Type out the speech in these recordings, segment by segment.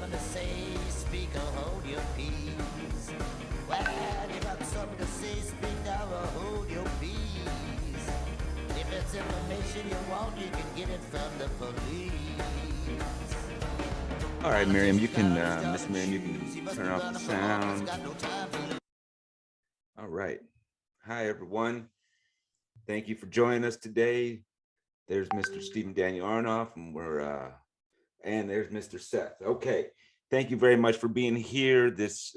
something to say, speak or hold your peace. Well, you got something to say, speak now or hold your peace. If it's information you want, you can get it from the police. All right, Miriam, you can, Miss Miriam, you can turn off the sound. All right. Hi, everyone. Thank you for joining us today. There's Mr. Stephen Daniel Arnoff, and there's Mr. Seth. Okay. Thank you very much for being here this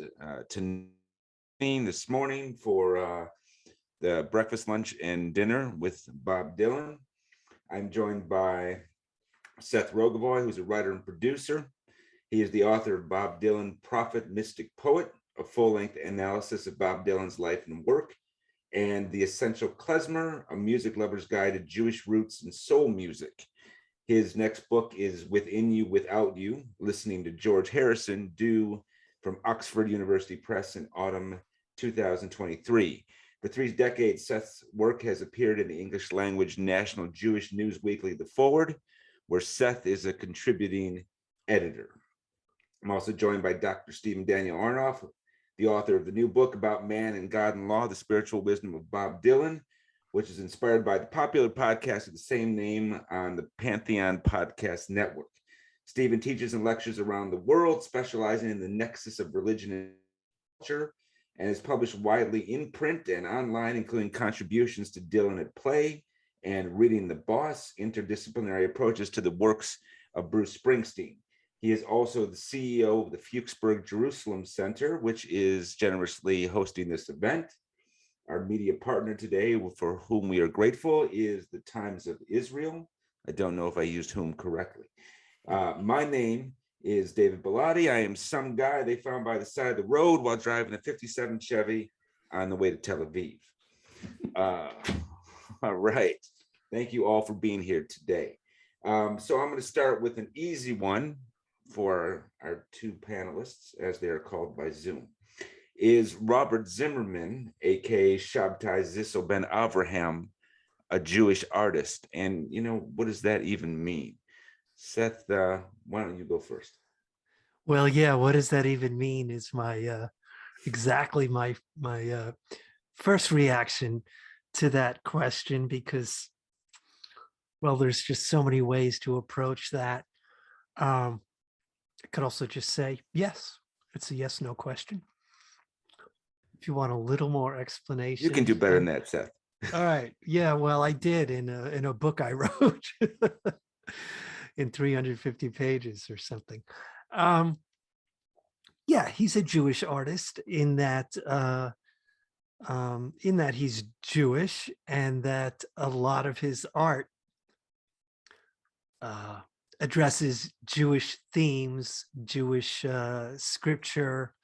morning for the breakfast, lunch, and dinner with Bob Dylan. I'm joined by Seth Rogovoy, who's a writer and producer. He is the author of Bob Dylan, Prophet, Mystic, Poet, a full-length analysis of Bob Dylan's life and work, and The Essential Klezmer, a music lover's guide to Jewish roots and soul music. His next book is Within You, Without You, Listening to George Harrison, due from Oxford University Press in autumn 2023. For 3 decades, Seth's work has appeared in the English language National Jewish News Weekly, The Forward, where Seth is a contributing editor. I'm also joined by Dr. Stephen Daniel Arnoff, the author of the new book about man and God and law, The Spiritual Wisdom of Bob Dylan, which is inspired by the popular podcast of the same name on the Pantheon Podcast Network. Stephen teaches and lectures around the world, specializing in the nexus of religion and culture, and is published widely in print and online, including contributions to Dylan at Play and Reading the Boss, Interdisciplinary Approaches to the Works of Bruce Springsteen. He is also the CEO of the Fuchsberg Jerusalem Center, which is generously hosting this event. Our media partner today, for whom we are grateful, is the Times of Israel. I don't know if I used whom correctly. My name is David Bellotti. I am some guy they found by the side of the road while driving a 57 Chevy on the way to Tel Aviv. All right. Thank you all for being here today. So I'm going to start with an easy one for our 2 panelists, as they are called by Zoom. Is Robert Zimmerman, aka Shabtai Zissel Ben Avraham, a Jewish artist? And what does that even mean? Seth, why don't you go first? Well, yeah, what does that even mean is my exactly my first reaction to that question, because, well, there's just so many ways to approach that. I could also just say, yes, it's a yes/no question. If you want a little more explanation. You can do better than that, Seth. All right. Yeah, well, I did in a book I wrote in 350 pages or something. Yeah, he's a Jewish artist in that he's Jewish, and that a lot of his art addresses Jewish themes, Jewish scripture,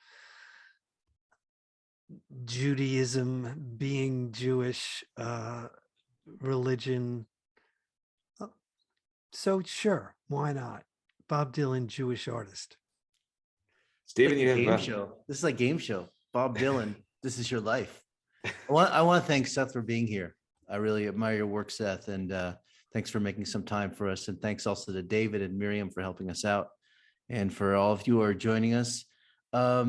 Judaism, being Jewish, religion. So sure, why not? Bob Dylan, Jewish artist. Stephen, you have game show. This is like game show. Bob Dylan, this is your life. I want to thank Seth for being here. I really admire your work, Seth, and thanks for making some time for us. And thanks also to David and Miriam for helping us out, and for all of you who are joining us. I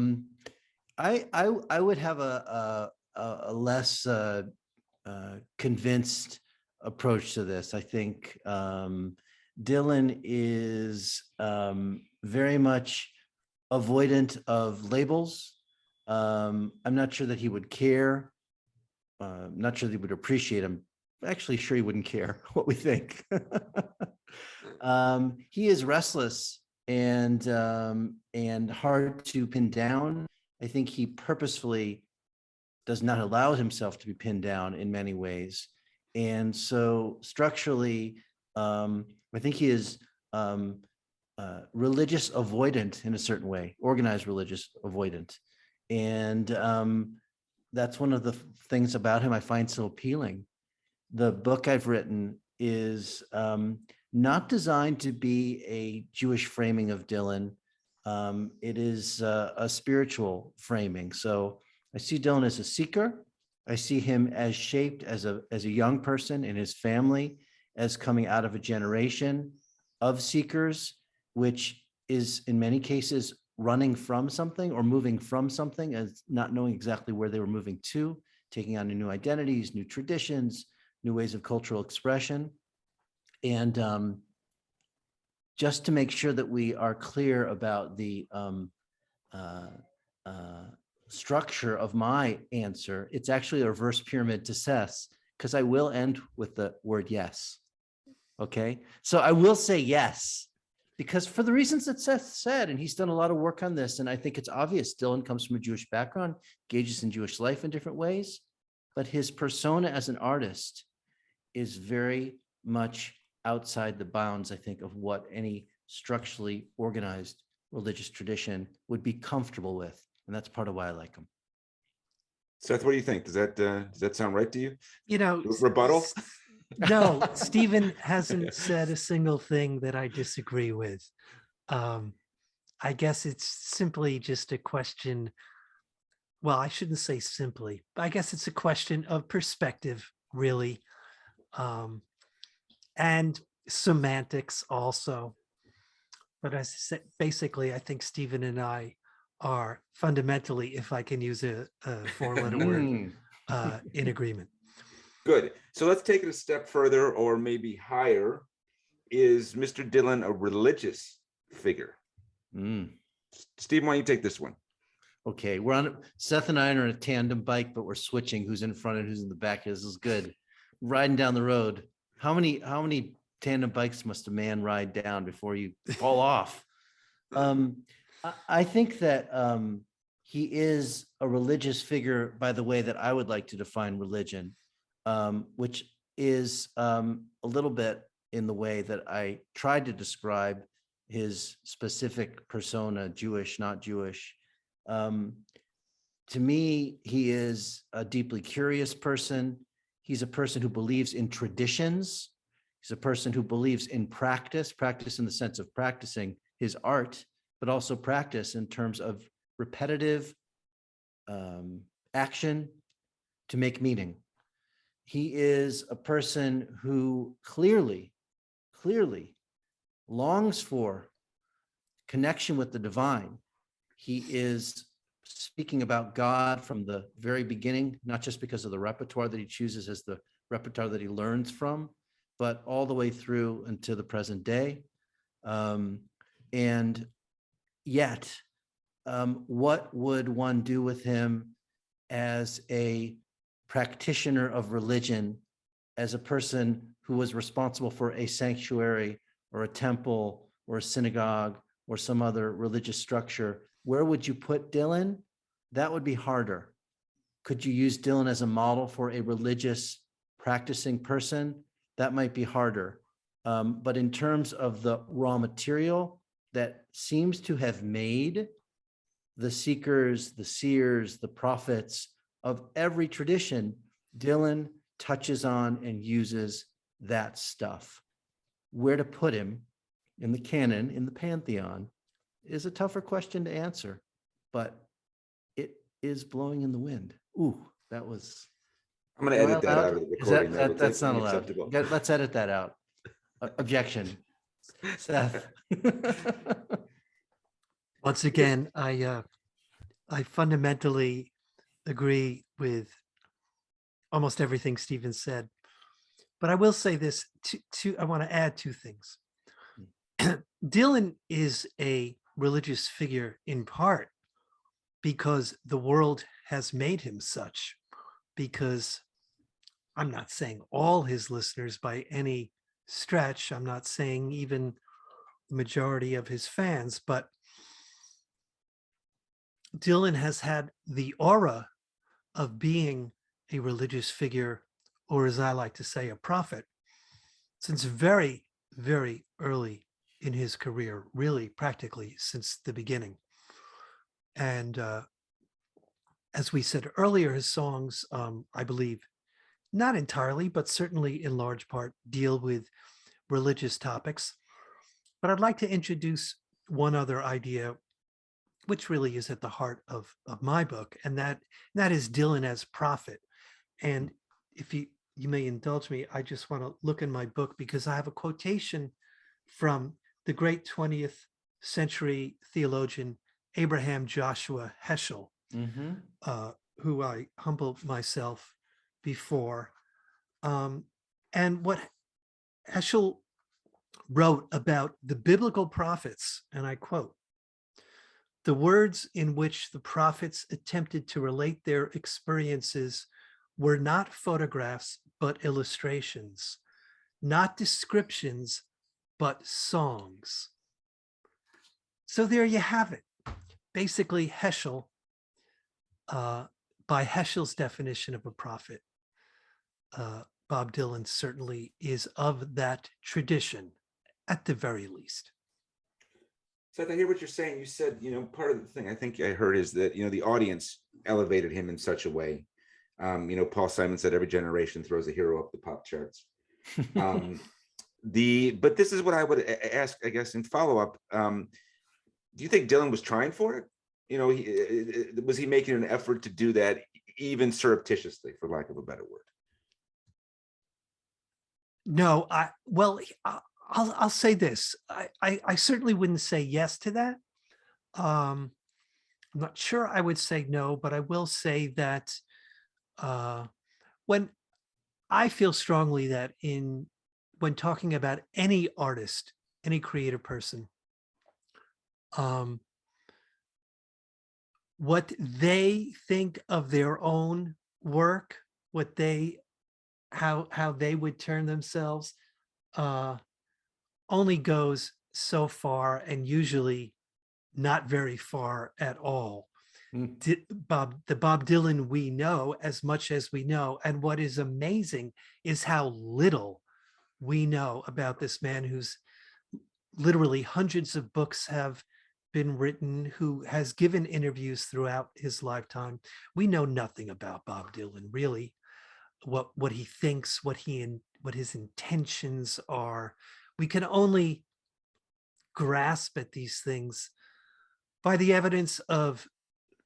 would have a less convinced approach to this. I think Dylan is very much avoidant of labels. I'm not sure that he would care. Not sure that he would appreciate them. Actually, sure he wouldn't care what we think. He is restless and hard to pin down. I think he purposefully does not allow himself to be pinned down in many ways. And so structurally, I think he is religious avoidant in a certain way, organized religious avoidant. And that's one of the things about him I find so appealing. The book I've written is not designed to be a Jewish framing of Dylan. It is a spiritual framing. So I see Dylan as a seeker. I see him as shaped as a young person in his family, as coming out of a generation of seekers, which is in many cases running from something or moving from something as not knowing exactly where they were moving to, taking on new identities, new traditions, new ways of cultural expression. And just to make sure that we are clear about the structure of my answer, it's actually a reverse pyramid to Seth's, because I will end with the word yes. Okay, so I will say yes, because for the reasons that Seth said, and he's done a lot of work on this, and I think it's obvious Dylan comes from a Jewish background, engages in Jewish life in different ways, but his persona as an artist is very much outside the bounds, I think, of what any structurally organized religious tradition would be comfortable with. And that's part of why I like him. Seth, what do you think? Does that sound right to you? You know, Rebuttal? no, Stephen hasn't said a single thing that I disagree with. I guess it's simply just a question. Well, I shouldn't say simply, but I guess it's a question of perspective, really. And semantics also. But as I said, basically, I think Stephen and I are fundamentally, if I can use a four-letter word, in agreement. Good. So let's take it a step further, or maybe higher. Is Mr. Dylan a religious figure? Steve, why don't you take this one? Okay, Seth and I are on a tandem bike, but we're switching who's in front and who's in the back. This is good. Riding down the road. How many tandem bikes must a man ride down before you fall off? I think that he is a religious figure by the way that I would like to define religion, which is a little bit in the way that I tried to describe his specific persona, Jewish, not Jewish. To me, he is a deeply curious person. He's a person who believes in traditions. He's a person who believes in practice in the sense of practicing his art, but also practice in terms of repetitive action to make meaning. He is a person who clearly longs for connection with the divine. He is speaking about God from the very beginning, not just because of the repertoire that he chooses as the repertoire that he learns from, but all the way through into the present day. And yet, what would one do with him as a practitioner of religion, as a person who was responsible for a sanctuary or a temple or a synagogue or some other religious structure? Where would you put Dylan? That would be harder. Could you use Dylan as a model for a religious practicing person? That might be harder. But in terms of the raw material that seems to have made the seekers, the seers, the prophets of every tradition, Dylan touches on and uses that stuff. Where to put him in the canon, in the pantheon, is a tougher question to answer, but it is blowing in the wind. Ooh, that was... I'm going to edit that out of the recording. That's not allowed. Let's edit that out. Objection. Seth. Once again, I fundamentally agree with almost everything Stephen said, but I will say this: I want to add two things. Dylan is a religious figure in part because the world has made him such. Because I'm not saying all his listeners by any stretch, I'm not saying even the majority of his fans, but Dylan has had the aura of being a religious figure, or as I like to say, a prophet, since very, very early in his career, really practically since the beginning. And as we said earlier, his songs, I believe, not entirely, but certainly in large part, deal with religious topics. But I'd like to introduce one other idea, which really is at the heart of my book, and that is Dylan as prophet. And if you may indulge me, I just want to look in my book because I have a quotation from the great 20th century theologian Abraham Joshua Heschel, Mhm. who I humbled myself before. And what Heschel wrote about the biblical prophets, and I quote, "The words in which the prophets attempted to relate their experiences were not photographs, but illustrations, not descriptions, but songs." So there you have it. Basically, Heschel, by Heschel's definition of a prophet, Bob Dylan certainly is of that tradition, at the very least. Seth, I hear what you're saying. You said, part of the thing I think I heard is that, the audience elevated him in such a way. Paul Simon said every generation throws a hero up the pop charts. But this is what I would ask, I guess, in follow up. Do you think Dylan was trying for it? Was he making an effort to do that, even surreptitiously, for lack of a better word? No, I'll say this. I certainly wouldn't say yes to that. I'm not sure I would say no, but I will say that when I feel strongly that when talking about any artist, any creative person, what they think of their own work, how they would turn themselves, only goes so far, and usually not very far at all. The Bob Dylan we know, as much as we know, and what is amazing is how little we know about this man, who's literally hundreds of books have been written, who has given interviews throughout his lifetime. We know nothing about Bob Dylan, really, what he thinks, what his intentions are. We can only grasp at these things by the evidence of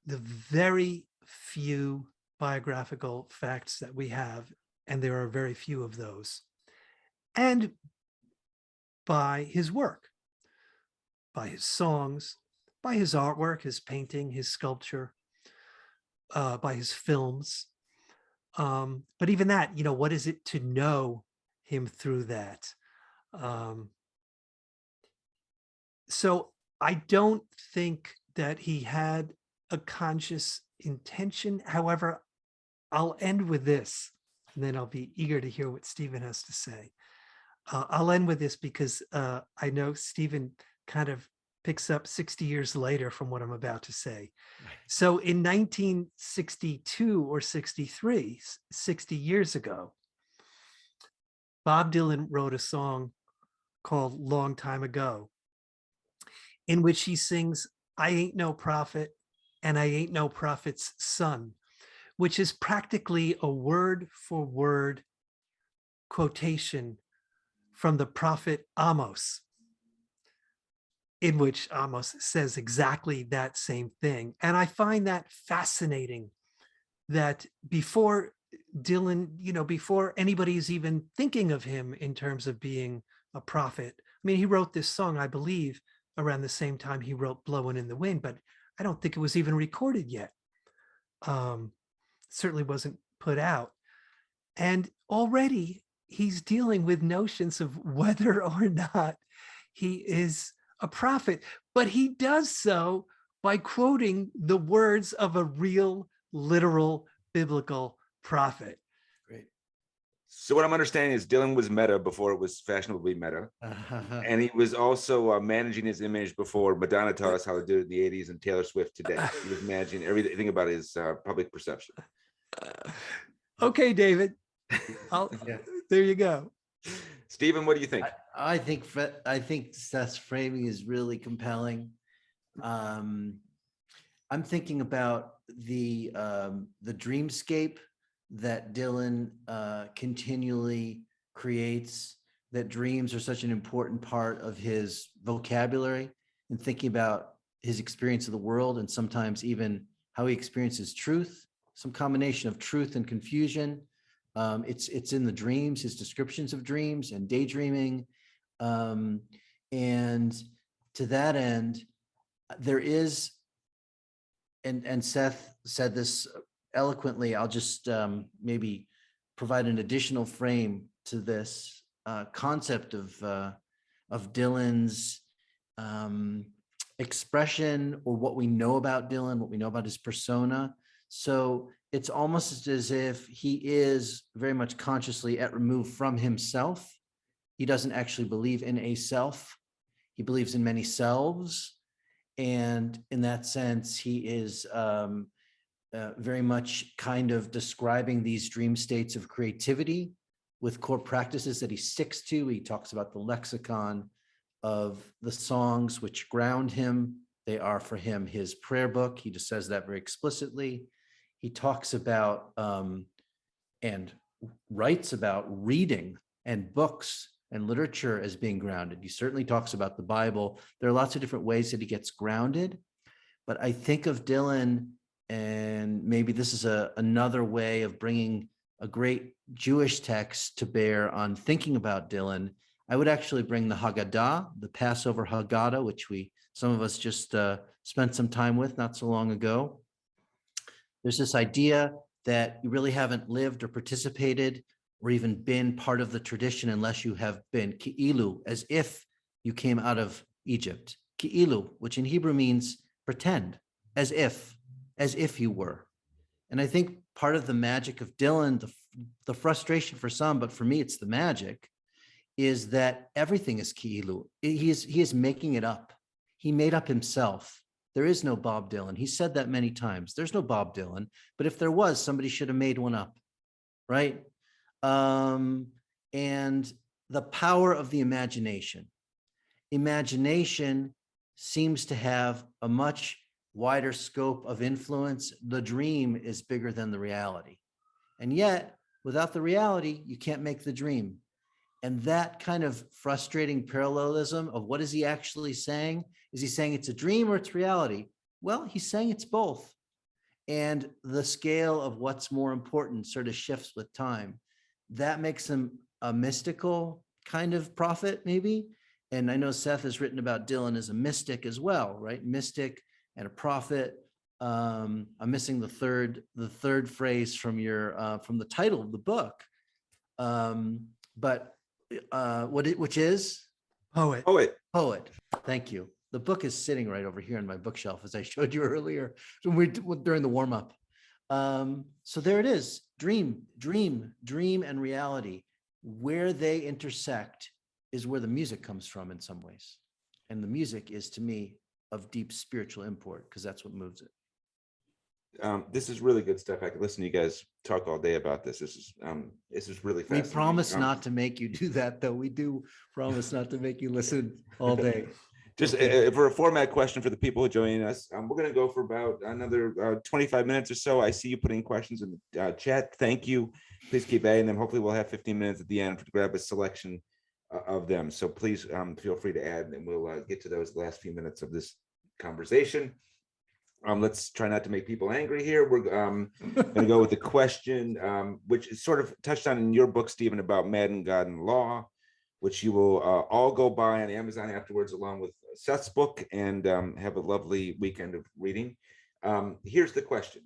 the very few biographical facts that we have, and there are very few of those, and by his work, by his songs, by his artwork, his painting, his sculpture, by his films. But even that, what is it to know him through that? So I don't think that he had a conscious intention. However, I'll end with this, and then I'll be eager to hear what Stephen has to say. I'll end with this because I know Stephen kind of picks up 60 years later from what I'm about to say. So in 1962 or 63, 60 years ago, Bob Dylan wrote a song called "Long Time Ago," in which he sings, "I ain't no prophet and I ain't no prophet's son," which is practically a word for word quotation from the prophet Amos, in which Amos says exactly that same thing. And I find that fascinating, that before Dylan, before anybody's even thinking of him in terms of being a prophet. I mean, he wrote this song, I believe, around the same time he wrote "Blowin' in the Wind," but I don't think it was even recorded yet. Certainly wasn't put out. And already he's dealing with notions of whether or not he is a prophet, but he does so by quoting the words of a real, literal, biblical prophet. Great. So what I'm understanding is Dylan was meta before it was fashionably meta. And he was also managing his image before Madonna taught us how to do it in the 80s and Taylor Swift today. He was managing everything about his public perception. Okay, David. Yeah. There you go. Stephen, what do you think? I think Seth's framing is really compelling. I'm thinking about the dreamscape that Dylan continually creates. That dreams are such an important part of his vocabulary, and thinking about his experience of the world, and sometimes even how he experiences truth. Some combination of truth and confusion. It's in the dreams, his descriptions of dreams and daydreaming. And to that end, there is, and Seth said this eloquently, I'll just maybe provide an additional frame to this concept of Dylan's expression, or what we know about Dylan, what we know about his persona. So it's almost as if he is very much consciously at remove from himself. He doesn't actually believe in a self. He believes in many selves. And in that sense, he is very much kind of describing these dream states of creativity with core practices that he sticks to. He talks about the lexicon of the songs which ground him. They are for him his prayer book. He just says that very explicitly. He talks about and writes about reading and books and literature as being grounded. He certainly talks about the Bible. There are lots of different ways that he gets grounded, but I think of Dylan, and maybe this is another way of bringing a great Jewish text to bear on thinking about Dylan. I would actually bring the Haggadah, the Passover Haggadah, which some of us just spent some time with not so long ago. There's this idea that you really haven't lived or participated or even been part of the tradition unless you have been ki'ilu, as if you came out of Egypt. Ki'ilu, which in Hebrew means pretend, as if you were. And I think part of the magic of Dylan, the frustration for some, but for me, it's the magic, is that everything is ki'ilu. He is making it up. He made up himself. There is no Bob Dylan. He said that many times. There's no Bob Dylan, but if there was, somebody should have made one up, right? And the power of the imagination. Imagination seems to have a much wider scope of influence. The dream is bigger than the reality. And yet, without the reality, you can't make the dream. And that kind of frustrating parallelism of what is he actually saying? Is he saying it's a dream or it's reality? Well, he's saying it's both. And the scale of what's more important sort of shifts with time. That makes him a mystical kind of prophet, maybe. And I know Seth has written about Dylan as a mystic as well, right? Mystic and a prophet. I'm missing the third phrase from the title of the book. Which is Poet. Poet. Thank you. The book is sitting right over here on my bookshelf, as I showed you earlier during the warm up. So there it is. Dream, and reality. Where they intersect is where the music comes from in some ways. And the music is, to me, of deep spiritual import, because that's what moves it. This is really good stuff. I could listen to you guys talk all day about this. This is really fascinating. We promise not to make you do that, though. We do promise not to make you listen all day. Just for a format question for the people joining us, we're going to go for about another 25 minutes or so. I see you putting questions in the chat. Thank you. Please keep adding them. Hopefully we'll have 15 minutes at the end to grab a selection of them. So please feel free to add, and we'll get to those last few minutes of this conversation. Let's try not to make people angry here. We're going to go with the question, which is sort of touched on in your book, Stephen, about Madden, God, and Law, which you will all go buy on Amazon afterwards, along with Seth's book, and have a lovely weekend of reading. Here's the question.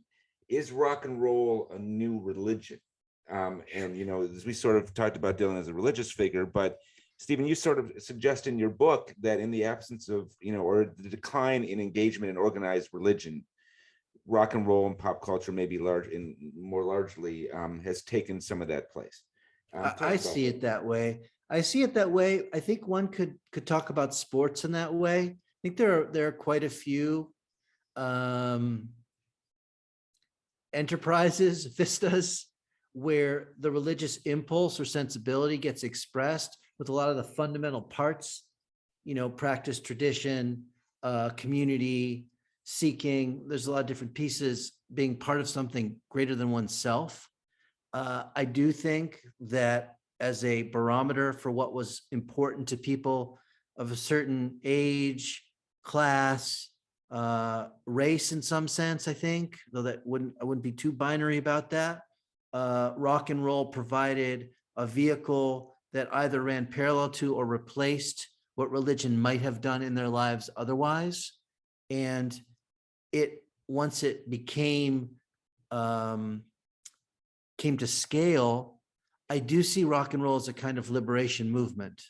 Is rock and roll a new religion? And, as we sort of talked about Dylan as a religious figure, but Stephen, you sort of suggest in your book that in the absence of, or the decline in engagement in organized religion, rock and roll and pop culture maybe more largely has taken some of that place. I see it that way. I think one could talk about sports in that way. I think there are quite a few enterprises, vistas, where the religious impulse or sensibility gets expressed with a lot of the fundamental parts, practice, tradition, community, seeking. There's a lot of different pieces being part of something greater than oneself. I do think that as a barometer for what was important to people of a certain age, class, race in some sense, I think, though I wouldn't be too binary about that. Rock and roll provided a vehicle that either ran parallel to or replaced what religion might have done in their lives otherwise. And once it came to scale, I do see rock and roll as a kind of liberation movement.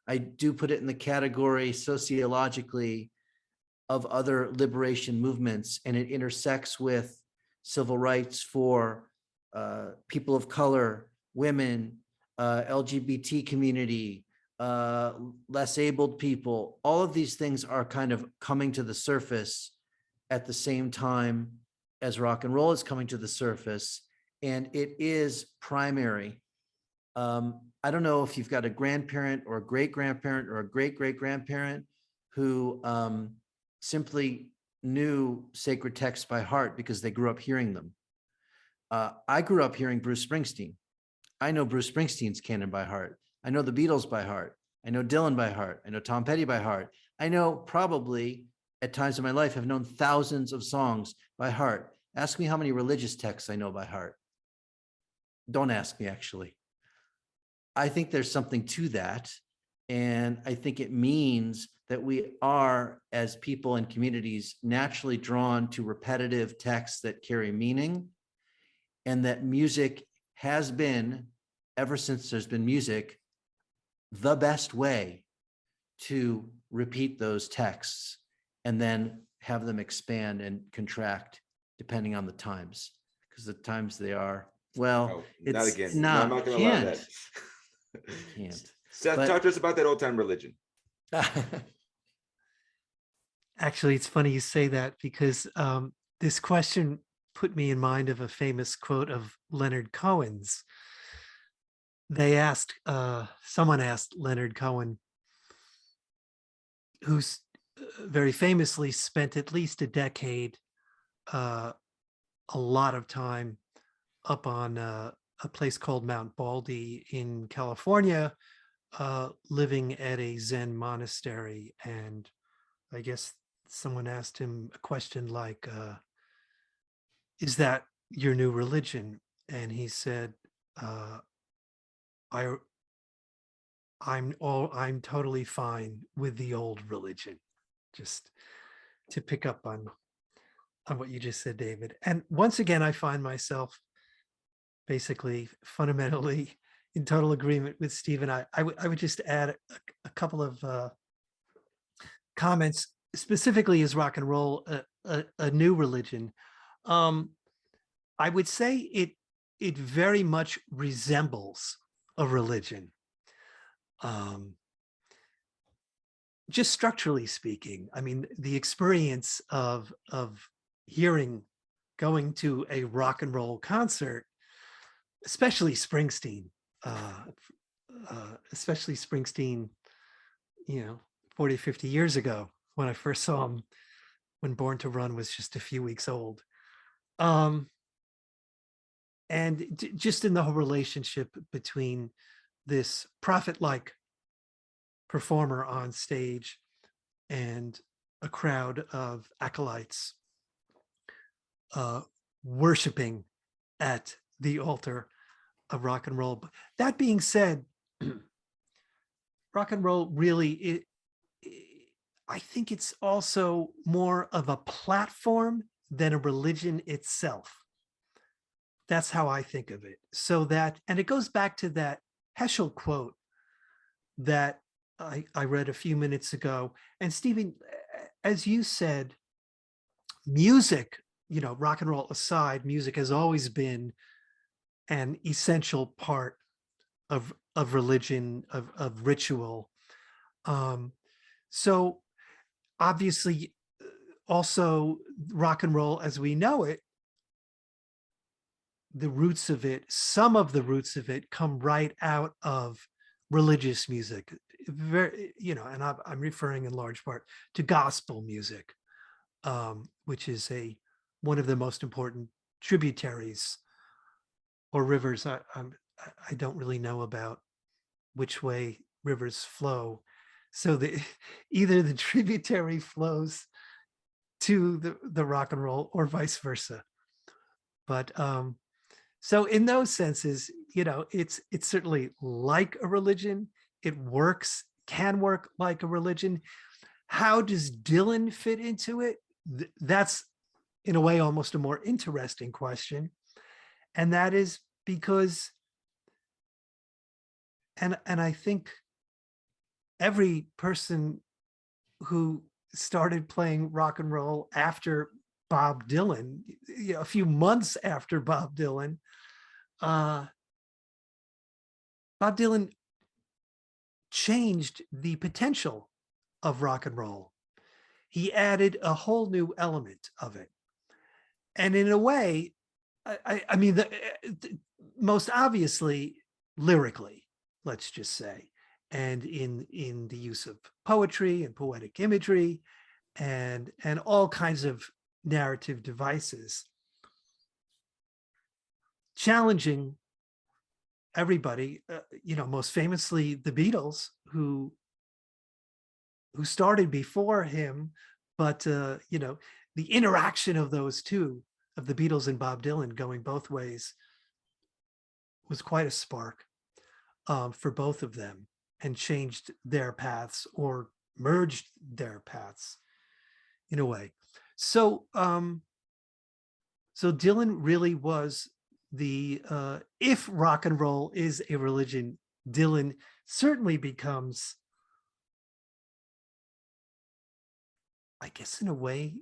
I do put it in the category sociologically of other liberation movements, and it intersects with civil rights for people of color, women, LGBT community, less abled people. All of these things are kind of coming to the surface at the same time as rock and roll is coming to the surface, and it is primary. I don't know if you've got a grandparent or a great-grandparent or a great-great-grandparent who simply knew sacred texts by heart because they grew up hearing them. I grew up hearing Bruce Springsteen. I know Bruce Springsteen's canon by heart. I know the Beatles by heart. I know Dylan by heart. I know Tom Petty by heart. I know probably at times in my life have known thousands of songs by heart. Ask me how many religious texts I know by heart. Don't ask me, actually. I think there's something to that. And I think it means that we are, as people and communities, naturally drawn to repetitive texts that carry meaning, and that music has been, ever since there's been music, the best way to repeat those texts and then have them expand and contract depending on the times, because the times they are, well, Oh, not it's again. No, I'm not going to allow that. Can't. Seth, But- talk to us about that old time religion. Actually, it's funny you say that because this question put me in mind of a famous quote of Leonard Cohen's. They asked, someone asked Leonard Cohen, who's very famously spent at least a decade, a lot of time up on a place called Mount Baldy in California, living at a Zen monastery. And I guess someone asked him a question like, is that your new religion? And he said, I'm totally fine with the old religion. Just to pick up on what you just said, David. And once again, I find myself basically fundamentally in total agreement with Stephen. I would just add a couple of comments, specifically as rock and roll a new religion. I would say it very much resembles a religion. Just structurally speaking, I mean, the experience of going to a rock and roll concert, especially Springsteen, you know, 40, 50 years ago when I first saw him, when Born to Run was just a few weeks old. And just in the whole relationship between this prophet-like performer on stage and a crowd of acolytes worshiping at the altar of rock and roll. That being said, rock and roll really, I think it's also more of a platform than a religion itself. That's how I think of it. So that, and it goes back to that Heschel quote that I read a few minutes ago. And Stephen, as you said, music, you know, rock and roll aside, music has always been an essential part of religion, of ritual. So obviously also rock and roll as we know it, the roots of it, some of the roots of it come right out of religious music. Very, you know, and I'm referring in large part to gospel music, which is one of the most important tributaries or rivers. I don't really know about which way rivers flow. So either the tributary flows to the rock and roll or vice versa. But so in those senses, you know, it's certainly like a religion. It works can work like a religion. How does Dylan fit into it? That's in a way almost a more interesting question. And that is because, and I think every person who started playing rock and roll after Bob Dylan, a few months after Bob Dylan, Bob Dylan changed the potential of rock and roll. He added a whole new element of it. And in a way, I mean, most obviously lyrically, let's just say, and in the use of poetry and poetic imagery and all kinds of narrative devices, challenging everybody, most famously the Beatles, who started before him, but the interaction of those two, of the Beatles and Bob Dylan going both ways, was quite a spark for both of them, and changed their paths or merged their paths in a way. So so Dylan really was the if rock and roll is a religion, Dylan certainly becomes, I guess in a way,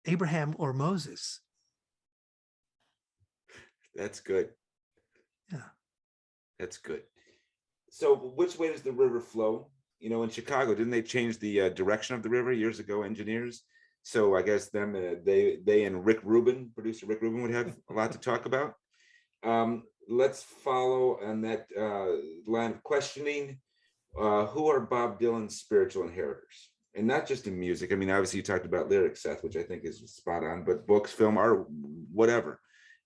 Abraham or Moses. That's good. Yeah. That's good. So which way does the river flow? In Chicago, didn't they change the direction of the river years ago, engineers? So I guess them, they and Rick Rubin, producer Rick Rubin, would have a lot to talk about. Let's follow on that line of questioning. Who are Bob Dylan's spiritual inheritors? And not just in music. I mean, obviously you talked about lyrics, Seth, which I think is spot on, but books, film, art, whatever.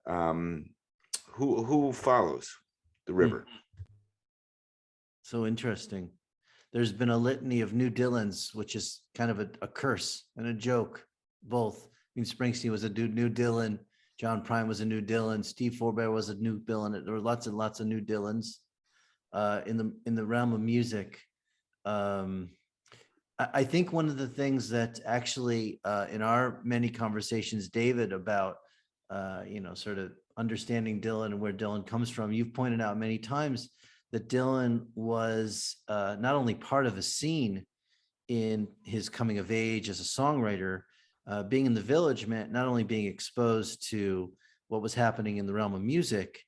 Who follows the river? So interesting. There's been a litany of new Dylans, which is kind of a curse and a joke, both. I mean, Springsteen was a new Dylan. John Prine was a new Dylan. Steve Forbear was a new Dylan. There were lots and lots of new Dylans in the realm of music. I think one of the things that actually in our many conversations, David, about sort of understanding Dylan and where Dylan comes from, you've pointed out many times that Dylan was not only part of a scene in his coming of age as a songwriter, being in the Village meant not only being exposed to what was happening in the realm of music,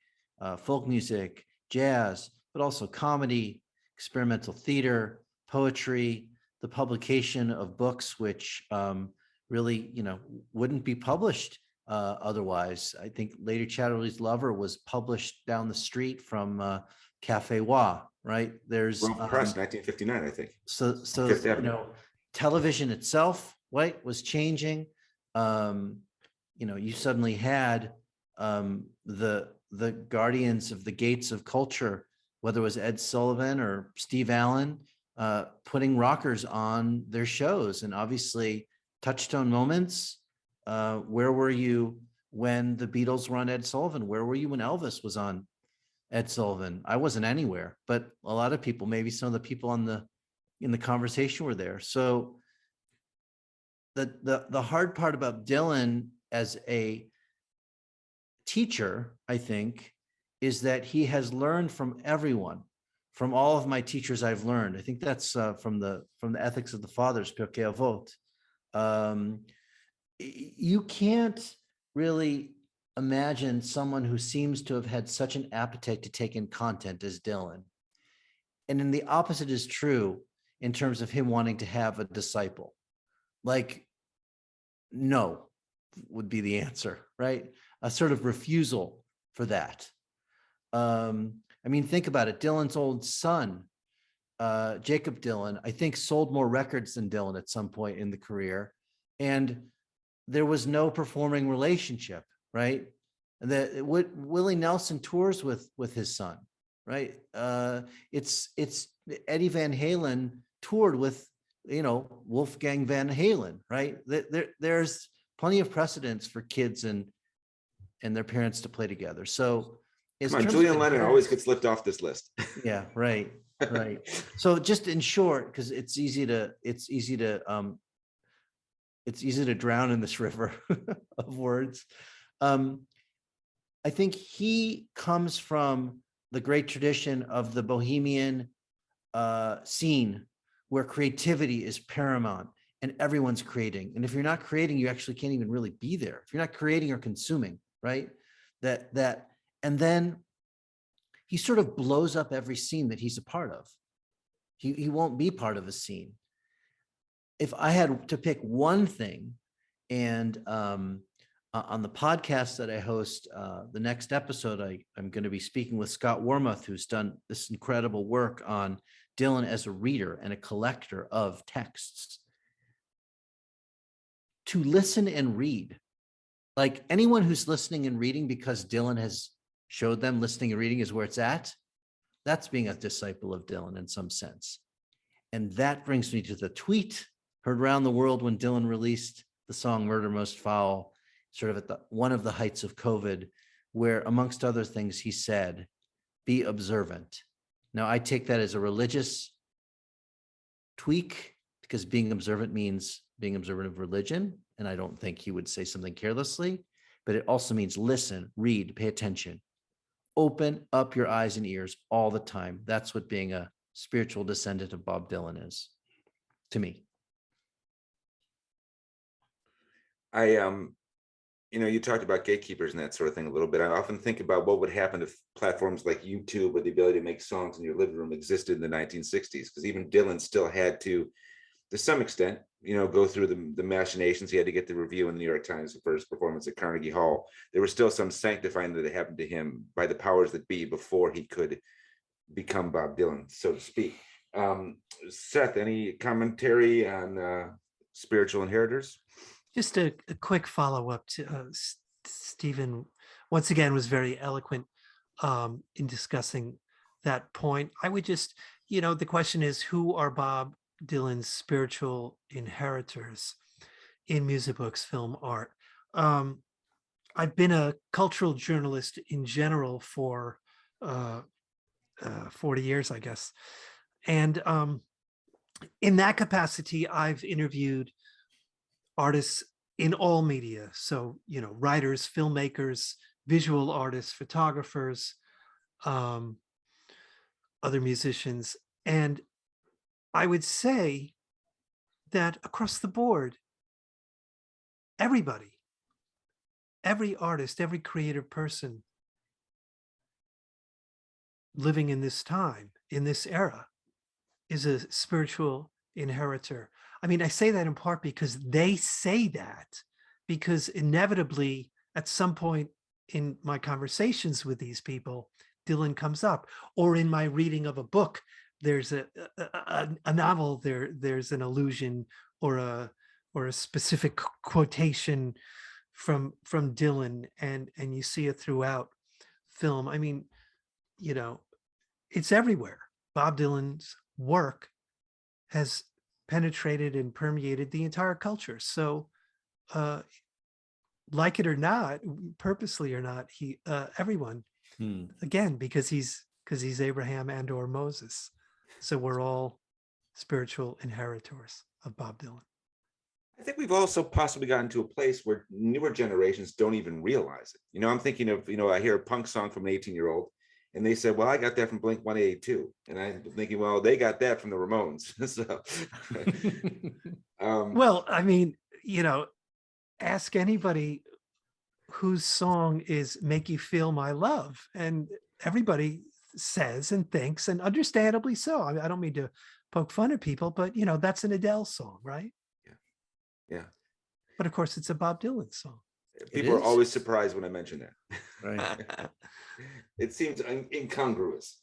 folk music, jazz, but also comedy, experimental theater, poetry, the publication of books which really, wouldn't be published otherwise. I think Lady Chatterley's Lover was published down the street from Cafe Wa, right? There's Rome Press, 1959, I think. So Fifth Avenue. Television itself, right, was changing. You suddenly had the guardians of the gates of culture, whether it was Ed Sullivan or Steve Allen, putting rockers on their shows. And obviously touchstone moments. Where were you when the Beatles were on Ed Sullivan? Where were you when Elvis was on Ed Sullivan? I wasn't anywhere, but a lot of people, maybe some of the people in the conversation were there. So the hard part about Dylan as a teacher, I think, is that he has learned from everyone. From all of my teachers, I've learned. I think that's from the Ethics of the Fathers, Pirkei Avot. You can't really imagine someone who seems to have had such an appetite to take in content as Dylan. And then the opposite is true in terms of him wanting to have a disciple. Like, no would be the answer, right? A sort of refusal for that. Think about it. Dylan's old son, Jacob Dylan, I think sold more records than Dylan at some point in the career. And there was no performing relationship, right? Willie Nelson tours with his son, right? It's Eddie Van Halen toured with, Wolfgang Van Halen, right? There's plenty of precedents for kids and their parents to play together. So Come on, Julian Lennon always gets left off this list. Yeah, right. Right. So just in short, because it's easy to drown in this river of words. I think he comes from the great tradition of the Bohemian scene where creativity is paramount and everyone's creating. And if you're not creating, you actually can't even really be there. If you're not creating or consuming, right? And then he sort of blows up every scene that he's a part of. He won't be part of a scene. If I had to pick one thing, and on the podcast that I host, the next episode, I'm going to be speaking with Scott Wormuth, who's done this incredible work on Dylan as a reader and a collector of texts. To listen and read, like anyone who's listening and reading because Dylan has showed them listening and reading is where it's at, that's being a disciple of Dylan in some sense. And that brings me to the tweet heard around the world when Dylan released the song Murder Most Foul, sort of at one of the heights of COVID, where amongst other things, he said, be observant. Now I take that as a religious tweak because being observant means being observant of religion. And I don't think he would say something carelessly, but it also means listen, read, pay attention, open up your eyes and ears all the time. That's what being a spiritual descendant of Bob Dylan is to me. You talked about gatekeepers and that sort of thing a little bit. I often think about what would happen if platforms like YouTube with the ability to make songs in your living room existed in the 1960s, because even Dylan still had to some extent, go through the machinations. He had to get the review in the New York Times for his performance at Carnegie Hall. There was still some sanctifying that had happened to him by the powers that be before he could become Bob Dylan, so to speak. Seth, any commentary on spiritual inheritors? Just a quick follow-up to Stephen, once again, was very eloquent in discussing that point. I would just, the question is, who are Bob Dylan's spiritual inheritors in music, books, film, art? I've been a cultural journalist in general for 40 years, I guess. And in that capacity, I've interviewed artists in all media. So, writers, filmmakers, visual artists, photographers, other musicians. And I would say that across the board, everybody, every artist, every creative person living in this time, in this era, is a spiritual inheritor. I mean, I say that in part because they say that, because inevitably at some point in my conversations with these people, Dylan comes up, or in my reading of a book, there's a novel, there's an allusion or a specific quotation from Dylan, and you see it throughout film. I mean, it's everywhere. Bob Dylan's work has penetrated and permeated the entire culture. So like it or not, purposely or not, everyone, again, because he's Abraham and or Moses. So we're all spiritual inheritors of Bob Dylan. I think we've also possibly gotten to a place where newer generations don't even realize it. I'm thinking of, I hear a punk song from an 18-year-old and they said, well, I got that from Blink 182. And I'm thinking, well, they got that from the Ramones. So, well, I mean, ask anybody whose song is Make You Feel My Love, and everybody says and thinks, and understandably so. I mean, I don't mean to poke fun at people, but that's an Adele song, right? Yeah. But of course, it's a Bob Dylan song. People are always surprised when I mention that. Right. It seems incongruous.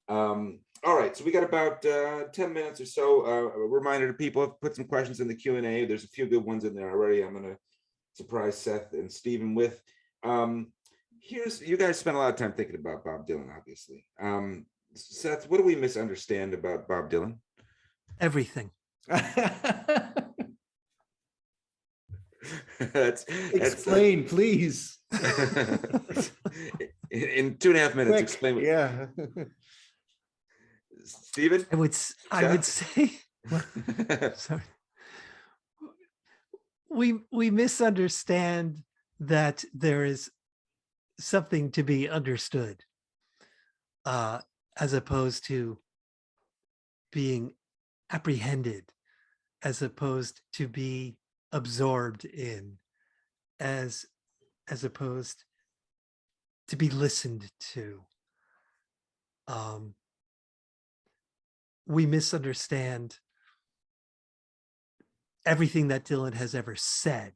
All right, so we got about 10 minutes or so. A reminder to people, put some questions in the Q&A. There's a few good ones in there already. I'm going to surprise Seth and Stephen with. You guys spent a lot of time thinking about Bob Dylan, obviously. Seth, what do we misunderstand about Bob Dylan? Everything. Explain, please. In 2.5 minutes, explain. Yeah. Stephen? I would say, well, sorry. We misunderstand that there is something to be understood, as opposed to being apprehended, as opposed to be absorbed in, as opposed to be listened to. We misunderstand everything that Dylan has ever said,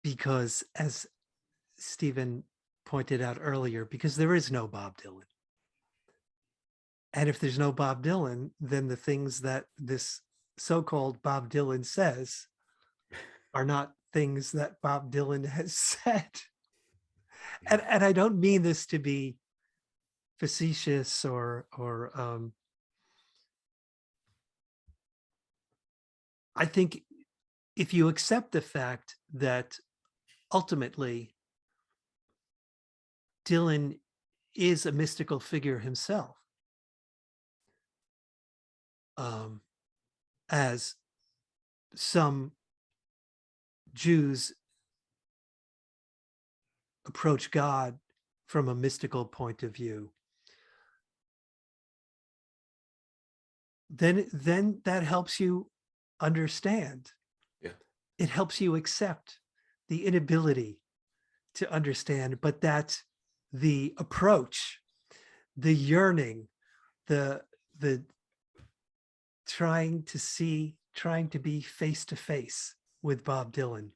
because, as Stephen pointed out earlier, because there is no Bob Dylan. And if there's no Bob Dylan, then the things that this so-called Bob Dylan says are not things that Bob Dylan has said. And I don't mean this to be facetious or I think if you accept the fact that ultimately Dylan is a mystical figure himself, as some Jews approach God from a mystical point of view, then that helps you understand. Yeah. It helps you accept the inability to understand, but that the approach, the yearning, the trying to be face to face with Bob Dylan,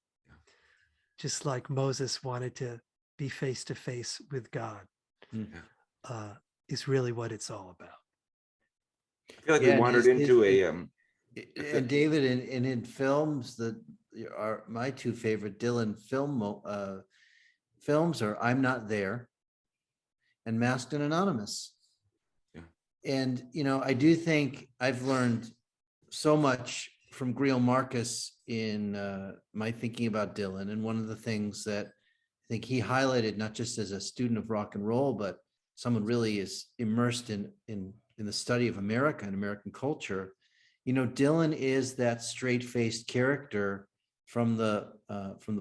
just like Moses wanted to be face to face with God, is really what it's all about. I feel like we wandered into and David, in films that are my two favorite Dylan films are I'm Not There and Masked and Anonymous. Yeah. And, I do think I've learned so much from Greil Marcus in my thinking about Dylan. And one of the things that I think he highlighted, not just as a student of rock and roll, but someone really is immersed in the study of America and American culture. Dylan is that straight-faced character from the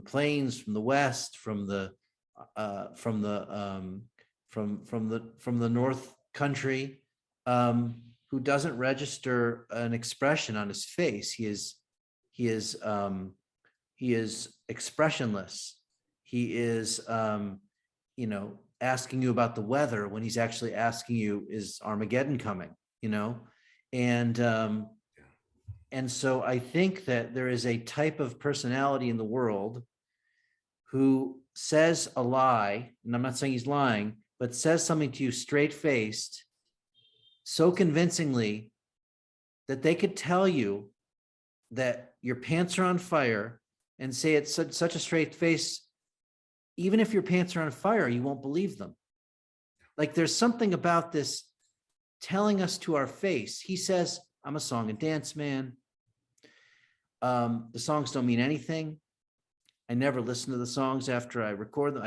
plains, from the West, from the North Country, who doesn't register an expression on his face. He is expressionless. He is, asking you about the weather when he's actually asking you, is Armageddon coming? And so I think that there is a type of personality in the world who says a lie, and I'm not saying he's lying, but says something to you straight-faced, so convincingly that they could tell you that your pants are on fire and say it such a straight face. Even if your pants are on fire, you won't believe them. Like, there's something about this telling us to our face. He says, I'm a song and dance man. The songs don't mean anything. I never listen to the songs after I record them.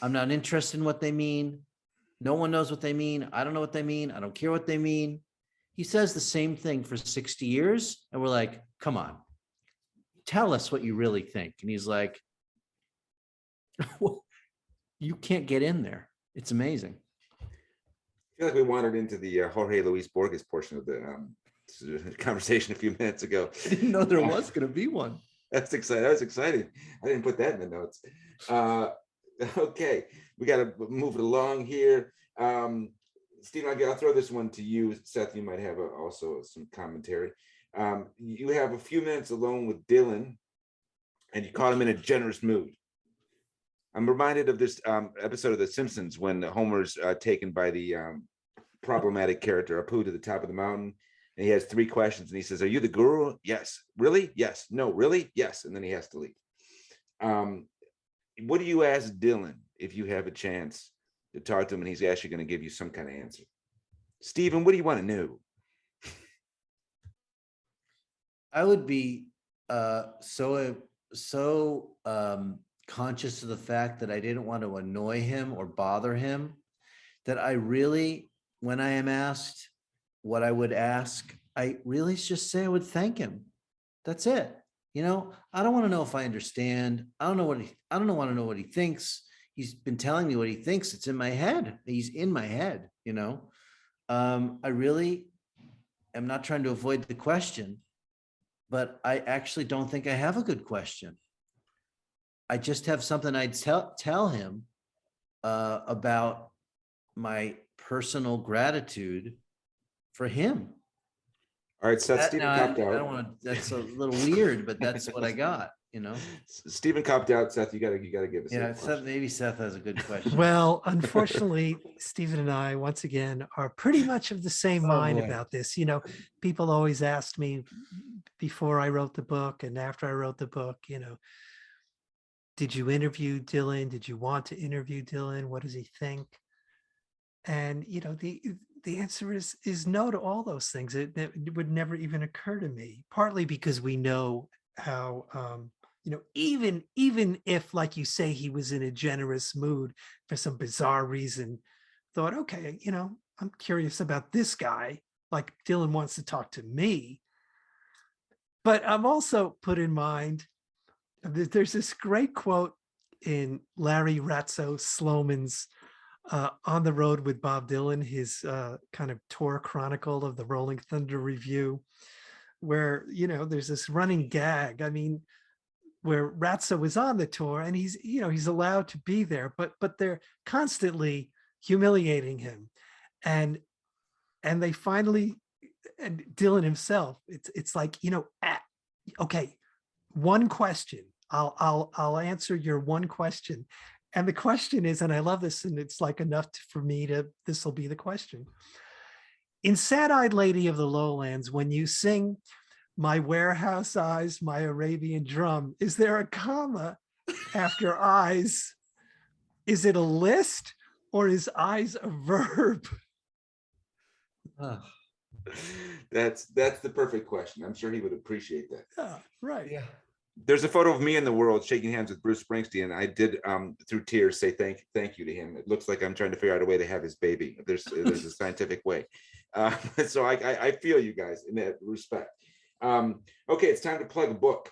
I'm not interested in what they mean. No one knows what they mean. I don't know what they mean. I don't care what they mean. He says the same thing for 60 years. And we're like, come on, tell us what you really think. And he's like, well, you can't get in there. It's amazing. I feel like we wandered into the Jorge Luis Borges portion of the conversation a few minutes ago. I didn't know there was going to be one. That's exciting. That was exciting. I didn't put that in the notes. Okay, we got to move it along here. Steve, I'll throw this one to you. Seth, you might have also some commentary. You have a few minutes alone with Dylan, and you caught him in a generous mood. I'm reminded of this episode of The Simpsons when Homer's taken by the problematic character Apu to the top of the mountain, and he has 3 questions, and he says, "Are you the guru? Yes. Really? Yes. No. Really? Yes." And then he has to leave. What do you ask Dylan if you have a chance to talk to him and he's actually going to give you some kind of answer? Stephen, what do you want to know? I would be so conscious of the fact that I didn't want to annoy him or bother him, that I really, when I am asked what I would ask, I really just say I would thank him. That's it. You know, I don't want to know if I understand. I don't want to know what he thinks. He's been telling me what he thinks. It's in my head. He's in my head, you know. I really am not trying to avoid the question, but I actually don't think I have a good question. I just have something I'd tell him about my personal gratitude for him. All right, Seth, That, Stephen now, copped I out. don't want to, that's a little weird, but that's what I got, you know? Stephen copped out. Seth, you gotta give us. Yeah, a Seth, question. maybe Seth has a good question. Well, unfortunately, Stephen and I, once again, are pretty much of the same Oh, mind boy. about this. You know, people always asked me before I wrote the book and after I wrote the book, you know, did you interview Dylan? Did you want to interview Dylan? What does he think? And, you know, the answer is no to all those things. It would never even occur to me, partly because we know how, you know, even if, like you say, he was in a generous mood for some bizarre reason, thought, okay, you know, I'm curious about this guy, like Dylan wants to talk to me. But I'm also put in mind, there's this great quote in Larry Ratso Sloman's On the Road with Bob Dylan, his kind of tour chronicle of the Rolling Thunder Review, where, you know, there's this running gag. I mean, where Ratso was on the tour and he's, you know, he's allowed to be there, but they're constantly humiliating him. And they finally, and Dylan himself, it's like, you know, okay, one question. I'll answer your one question. And the question is, and I love this, and it's like enough for me to, this will be the question. In Sad-Eyed Lady of the Lowlands, when you sing "My Warehouse Eyes, My Arabian Drum," is there a comma after eyes? Is it a list or is eyes a verb? Oh, That's the perfect question. I'm sure he would appreciate that. Yeah, right. yeah. There's a photo of me in the world shaking hands with Bruce Springsteen. I did through tears say thank you to him. It looks like I'm trying to figure out a way to have his baby. There's a scientific way. So I feel you guys in that respect. Okay, it's time to plug a book.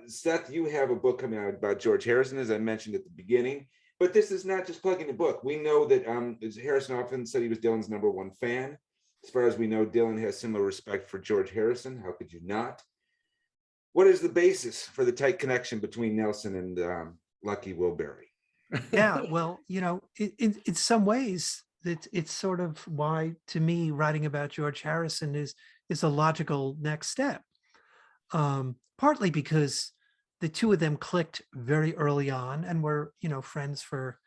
Seth, you have a book coming out about George Harrison, as I mentioned at the beginning. But this is not just plugging a book. We know that Harrison often said he was Dylan's #1 fan. As far as we know, Dylan has similar respect for George Harrison. How could you not? What is the basis for the tight connection between Nelson and Lucky Wilbury? Yeah, well, you know, in some ways, it's sort of why, to me, writing about George Harrison is a logical next step. Partly because the two of them clicked very early on and were, you know, friends for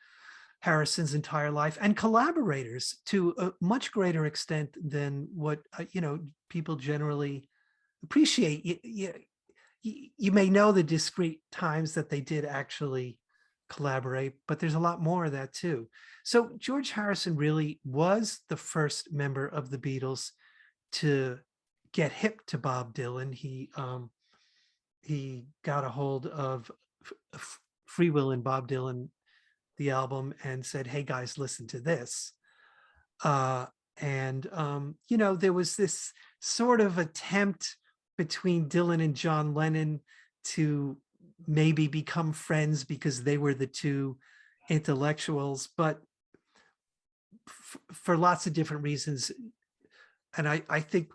Harrison's entire life and collaborators to a much greater extent than what, you know, people generally appreciate. You may know the discrete times that they did actually collaborate, but there's a lot more of that too. So George Harrison really was the first member of the Beatles to get hip to Bob Dylan. He got a hold of Free Will and Bob Dylan, the album, and said, "Hey guys, listen to this." You know, there was this sort of attempt between Dylan and John Lennon to maybe become friends because they were the two intellectuals, but for lots of different reasons. And I think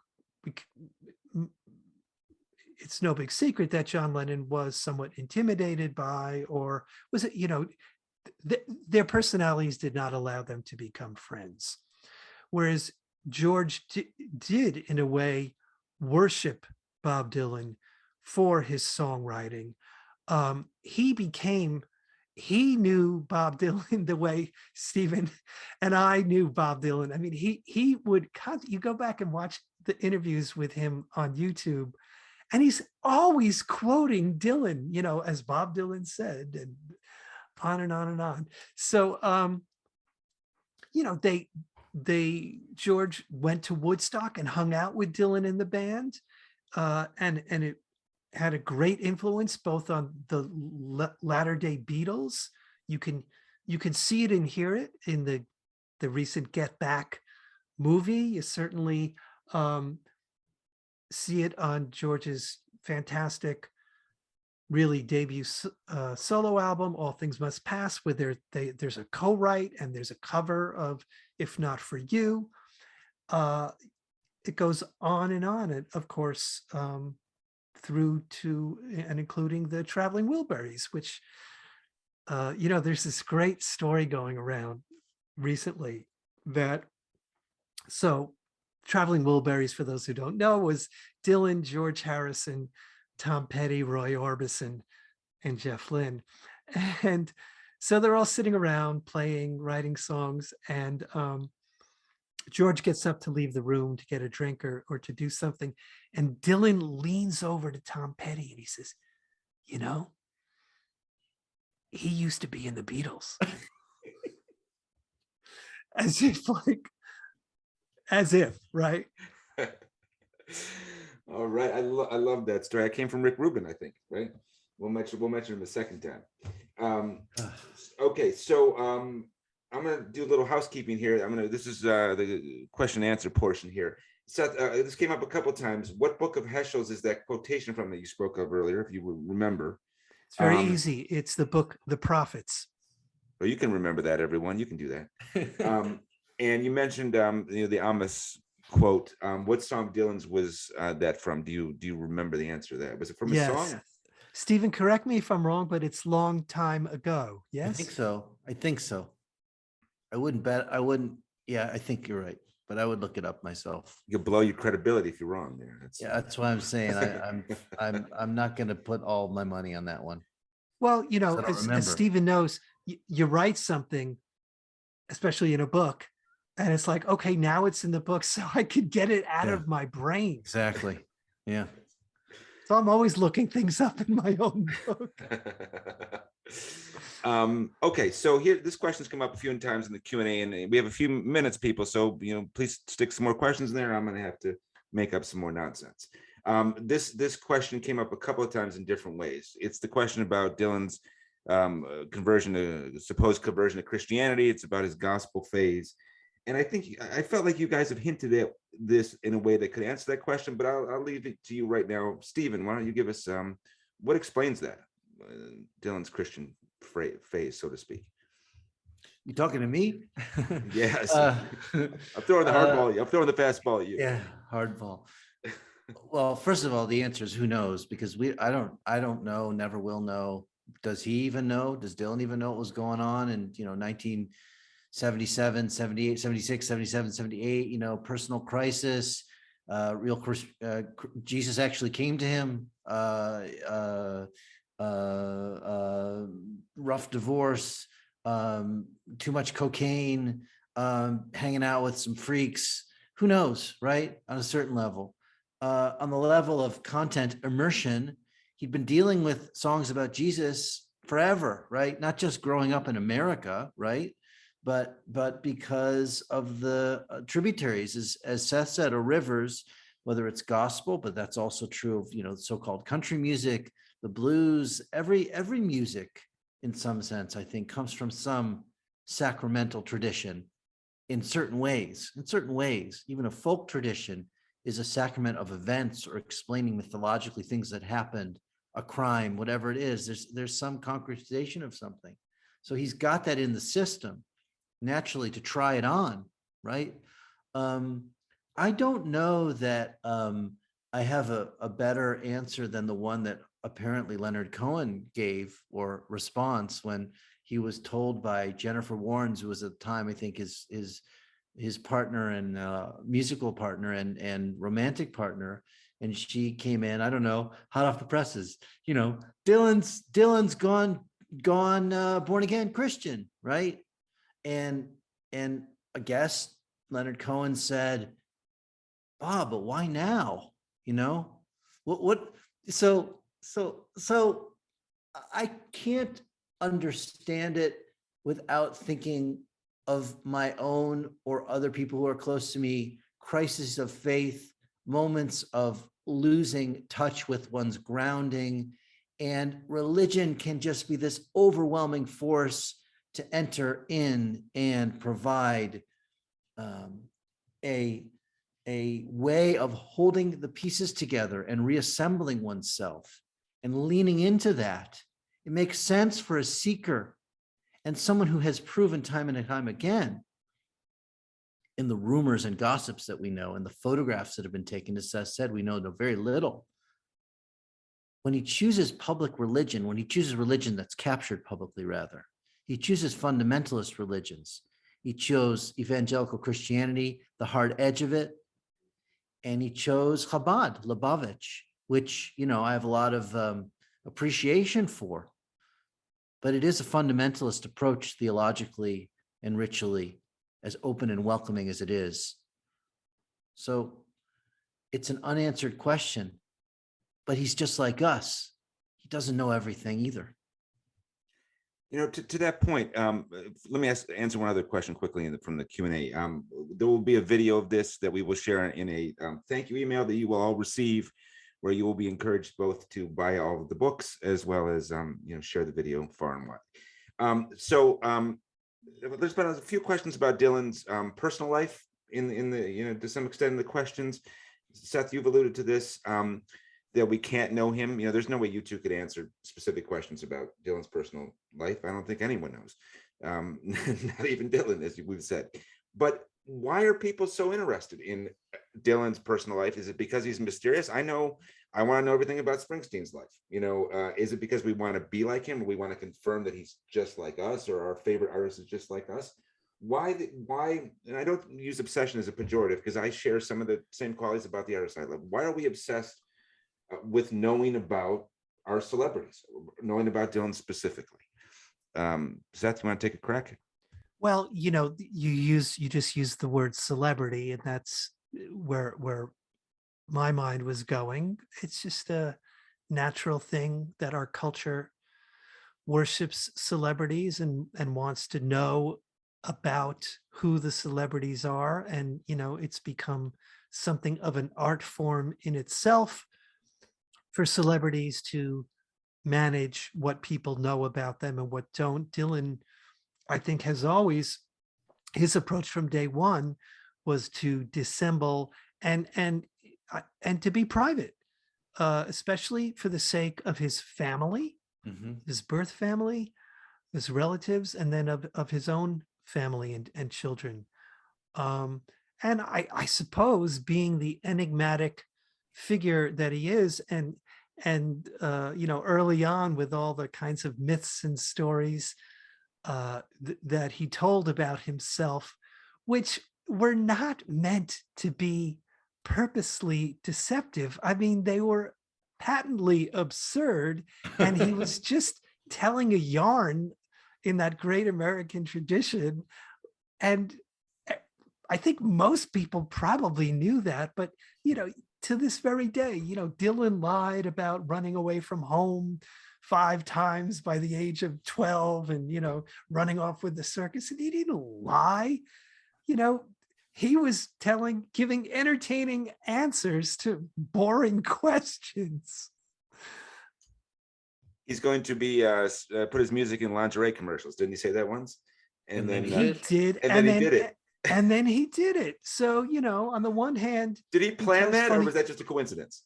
it's no big secret that John Lennon was somewhat intimidated by, or was it, you know, their personalities did not allow them to become friends. Whereas George did, in a way, worship Bob Dylan for his songwriting. He knew Bob Dylan the way Stephen and I knew Bob Dylan. I mean, he would, you go back and watch the interviews with him on YouTube, and he's always quoting Dylan, you know, as Bob Dylan said, and on and on and on. So, you know, George went to Woodstock and hung out with Dylan in the band, and it had a great influence both on the latter day Beatles. You can see it and hear it in the the recent Get Back movie. You certainly see it on George's fantastic, really debut solo album, All Things Must Pass, where there's a co-write and there's a cover of If Not For You. It goes on, and of course, through to and including the Traveling Wilburys, which, there's this great story going around recently that, Traveling Wilburys, for those who don't know, was Dylan, George Harrison, Tom Petty, Roy Orbison, and Jeff Lynne. And so they're all sitting around playing, writing songs, and George gets up to leave the room to get a drink or to do something. And Dylan leans over to Tom Petty and he says, he used to be in the Beatles. As if, right? All right. I love that story. I came from Rick Rubin, I think, right? We'll mention him a second time. Okay, so I'm gonna do a little housekeeping here. This is the question and answer portion here. Seth, this came up a couple times. What book of Heschel's is that quotation from that you spoke of earlier, if you remember? It's very easy. It's the book, The Prophets. Well, you can remember that, everyone. You can do that. And you mentioned the Amos quote. What song Dylan's was that from? Do you remember the answer to that? Was it from a song? Stephen, correct me if I'm wrong, but it's long time ago. Yes, I think so. I wouldn't. Yeah, I think you're right, but I would look it up myself. You could blow your credibility if you're wrong there. That's why I'm saying I'm not going to put all my money on that one. Well, as Stephen knows, you write something, especially in a book, and it's like, okay, now it's in the book, so I could get it out of my brain. Exactly. Yeah. So I'm always looking things up in my own book. Okay, so here, this question's come up a few times in the Q&A, and we have a few minutes, people. So please stick some more questions in there. I'm going to have to make up some more nonsense. This question came up a couple of times in different ways. It's the question about Dylan's supposed conversion to Christianity. It's about his gospel phase. And I felt like you guys have hinted at this in a way that could answer that question, but I'll leave it to you right now. Stephen, why don't you give us what explains that, Dylan's Christian phase, so to speak? You talking to me? Yes. I'm throwing the hardball. I'm throwing the fastball at you. Yeah, hardball. Well, first of all, the answer is who knows, because I don't know, never will know. Does he even know? Does Dylan even know what was going on in 1977, 78, 76, 77, 78, personal crisis, Jesus actually came to him, rough divorce, too much cocaine, hanging out with some freaks, who knows, right? On a certain level. On the level of content immersion, he'd been dealing with songs about Jesus forever, right? Not just growing up in America, right? But because of the tributaries, as Seth said, or rivers, whether it's gospel, but that's also true of so-called country music, the blues, every music in some sense, I think, comes from some sacramental tradition in certain ways. Even a folk tradition is a sacrament of events or explaining mythologically things that happened, a crime, whatever it is. There's some concretization of something. So he's got that in the system naturally to try it on, right? I don't know that I have a better answer than the one that apparently Leonard Cohen gave, or response, when he was told by Jennifer Warnes, who was at the time, I think, his partner and musical partner and romantic partner, and she came in, I don't know, hot off the presses, Dylan's gone born again Christian, right? And I guess Leonard Cohen said, Bob, but why now? So I can't understand it without thinking of my own or other people who are close to me, crises of faith, moments of losing touch with one's grounding, and religion can just be this overwhelming force to enter in and provide um, a way of holding the pieces together and reassembling oneself and leaning into that. It makes sense for a seeker and someone who has proven time and time again in the rumors and gossips that we know and the photographs that have been taken, as Seth said, we know very little. When he chooses public religion, when he chooses religion that's captured publicly, rather, he chooses fundamentalist religions. He chose evangelical Christianity, the hard edge of it, and he chose Chabad, Lubavitch, which, you know, I have a lot of appreciation for, but it is a fundamentalist approach theologically and ritually, as open and welcoming as it is. So it's an unanswered question, but he's just like us. He doesn't know everything either. You know, to that point, let me answer one other question quickly from the Q&A. There will be a video of this that we will share in a thank you email that you will all receive, where you will be encouraged both to buy all of the books as well as you know, share the video far and wide. There's been a few questions about Dylan's personal life in the, you know, to some extent in the questions. Seth, you've alluded to this. That we can't know him. You know, there's no way you two could answer specific questions about Dylan's personal life. I don't think anyone knows, not even Dylan, as we've said. But why are people so interested in Dylan's personal life? Is it because he's mysterious? I know I want to know everything about Springsteen's life. You know, is it because we want to be like him, or we want to confirm that he's just like us, or our favorite artist is just like us? Why? And I don't use obsession as a pejorative, because I share some of the same qualities about the artist I love. Why are we obsessed with knowing about our celebrities, knowing about Dylan specifically? Seth, you want to take a crack? Well, you know, you just used the word celebrity, and that's where my mind was going. It's just a natural thing that our culture worships celebrities and wants to know about who the celebrities are. And, you know, it's become something of an art form in itself for celebrities to manage what people know about them and what don't. Dylan, I think, has always, his approach from day one was to dissemble and to be private, especially for the sake of his family, his birth family, his relatives, and then of his own family and children. And I suppose, being the enigmatic figure that he is, and you know, early on with all the kinds of myths and stories that he told about himself, which were not meant to be purposely deceptive. I mean, they were patently absurd, and he was just telling a yarn in that great American tradition. And I think most people probably knew that, but, you know, to this very day, you know, Dylan lied about running away from home 5 times by the age of 12 and, you know, running off with the circus. And he didn't lie. You know, he was giving entertaining answers to boring questions. He's going to be put his music in lingerie commercials. Didn't he say that once? And then he did. And then he did it. And then he did it. So, you know, on the one hand, did he plan that, or was that just a coincidence?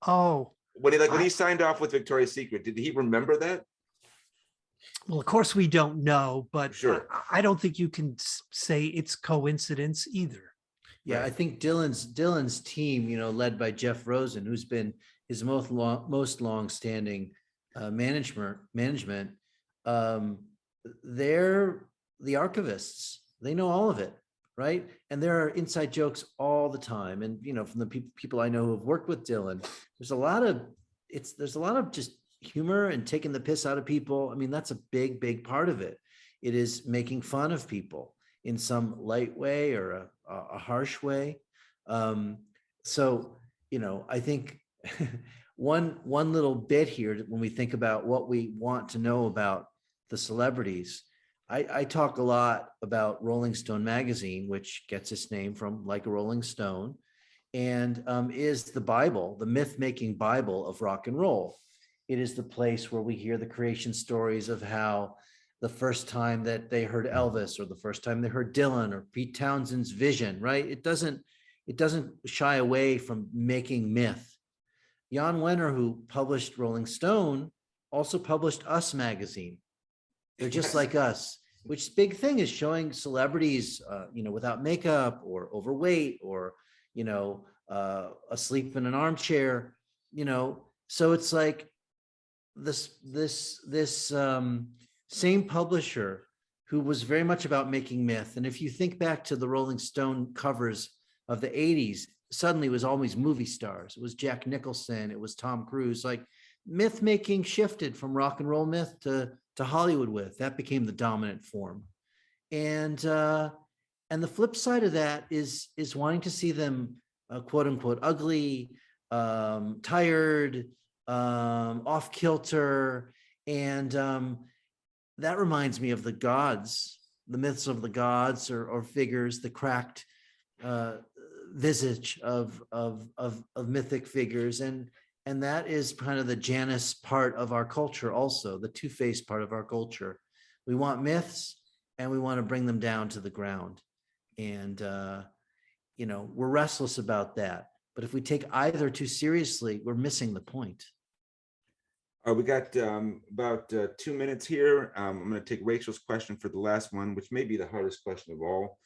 Oh, when he signed off with Victoria's Secret, did he remember that? Well, of course we don't know, but sure. I don't think you can say it's coincidence either. Yeah, right. I think Dylan's team, you know, led by Jeff Rosen, who's been his most long-standing management, they're the archivists. They know all of it, right? And there are inside jokes all the time. And, you know, from the people I know who have worked with Dylan, there's a lot of just humor and taking the piss out of people. I mean, that's a big part of it. It is making fun of people in some light way or a harsh way. So, you know, I think one little bit here, when we think about what we want to know about the celebrities, I talk a lot about Rolling Stone magazine, which gets its name from Like a Rolling Stone, and is the Bible, the myth-making Bible of rock and roll. It is the place where we hear the creation stories of how the first time that they heard Elvis or the first time they heard Dylan or Pete Townshend's Vision, right? It doesn't shy away from making myth. Jan Wenner, who published Rolling Stone, also published Us magazine. They're just like us, which big thing is showing celebrities, without makeup or overweight or, asleep in an armchair, so it's like this same publisher who was very much about making myth. And if you think back to the Rolling Stone covers of the 80s, suddenly it was always movie stars. It was Jack Nicholson. It was Tom Cruise. Like myth making shifted from rock and roll myth to Hollywood myth. That became the dominant form. And the flip side of that is wanting to see them quote unquote ugly, tired, off kilter. And that reminds me of the gods, the myths of the gods or figures, the cracked visage of mythic figures. And that is kind of the Janus part of our culture also, the two-faced part of our culture. We want myths and we want to bring them down to the ground. And, we're restless about that. But if we take either too seriously, we're missing the point. We got about 2 minutes here. I'm going to take Rachel's question for the last one, which may be the hardest question of all.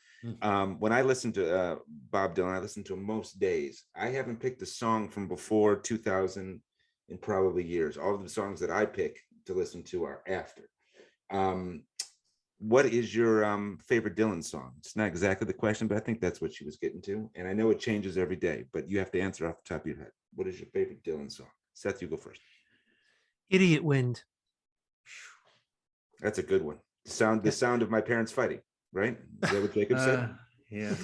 When I listen to Bob Dylan, I listen to him most days. I haven't picked a song from before 2000 in probably years. All of the songs that I pick to listen to are after. What is your favorite Dylan song? It's not exactly the question, but I think that's what she was getting to. And I know it changes every day, but you have to answer off the top of your head. What is your favorite Dylan song? Seth, you go first. Idiot Wind. That's a good one. The sound of my parents fighting, right? Is that what Jacob said? Yeah.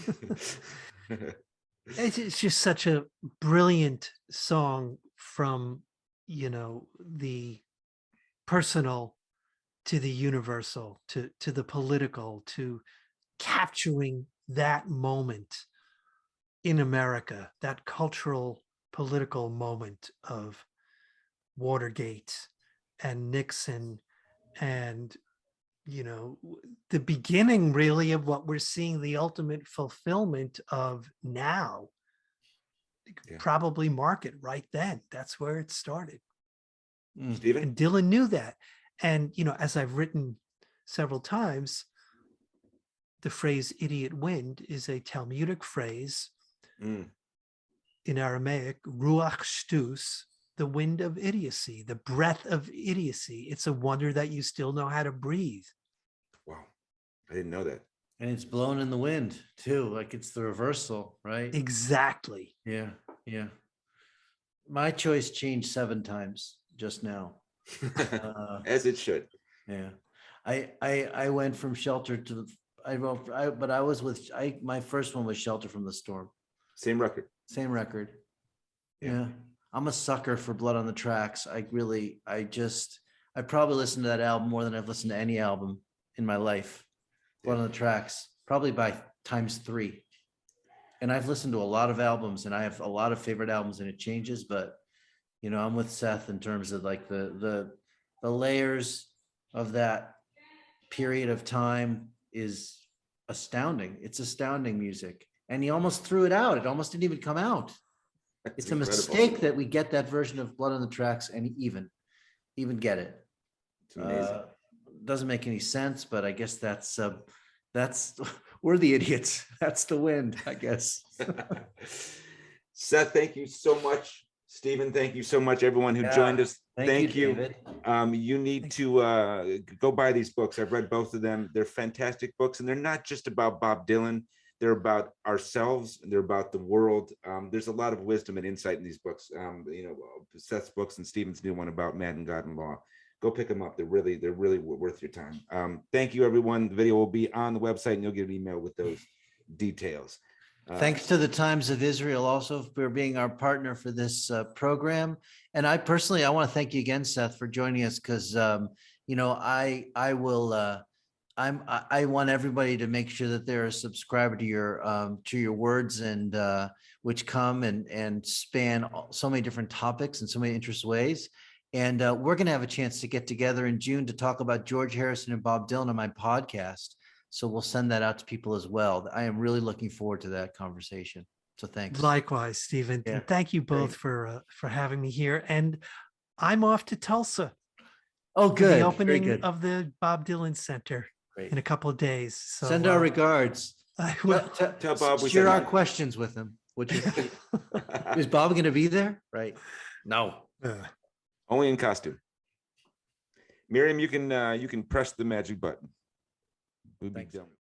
It's just such a brilliant song from, the personal to the universal, to the political, to capturing that moment in America, that cultural, political moment of Watergate and Nixon and, the beginning really of what we're seeing, the ultimate fulfillment of now. Yeah. Probably market right then. That's where it started. Stephen? And Dylan knew that. And, as I've written several times, the phrase idiot wind is a Talmudic phrase in Aramaic, ruach shtus, the wind of idiocy, the breath of idiocy. It's a wonder that you still know how to breathe. Wow. I didn't know that. And it's blown in the wind too. Like it's the reversal, right? Exactly. Yeah. My choice changed 7 times just now. As it should. Yeah. I went from Shelter to my first one was Shelter from the Storm. Same record. Yeah. I'm a sucker for Blood on the Tracks. I probably listened to that album more than I've listened to any album in my life. Blood on the Tracks, probably by ×3. And I've listened to a lot of albums and I have a lot of favorite albums and it changes, but I'm with Seth in terms of like the layers of that period of time is astounding. It's astounding music. And he almost threw it out. It almost didn't even come out. It's incredible. A mistake that we get that version of Blood on the Tracks and even get it. It's amazing. Doesn't make any sense, but I guess that's we're the idiots. That's the wind, I guess. Seth, thank you so much. Stephen, thank you so much. Everyone who joined us, thank you. David. You need to go buy these books. I've read both of them. They're fantastic books, and they're not just about Bob Dylan. They're about ourselves. They're about the world. There's a lot of wisdom and insight in these books. Seth's books and Stephen's new one about Man and God and Law. Go pick them up. They're really worth your time. Thank you, everyone. The video will be on the website, and you'll get an email with those details. Thanks to the Times of Israel also for being our partner for this program. And I personally, I want to thank you again, Seth, for joining us because, I want everybody to make sure that they're a subscriber to your words and which come and span so many different topics in so many interesting ways. And we're going to have a chance to get together in June to talk about George Harrison and Bob Dylan on my podcast. So we'll send that out to people as well. I am really looking forward to that conversation. So thanks. Likewise, Stephen. Yeah, And thank you both for having me here. And I'm off to Tulsa. Oh, for good. the Very opening good. of the Bob Dylan Center Great. in a couple of days. So Send our regards. I will. Tell Bob we Share said our hi. questions with him. Which is Bob going to be there? Right. No. Only in costume. Miriam, you can press the magic button. We'll be Thanks. done.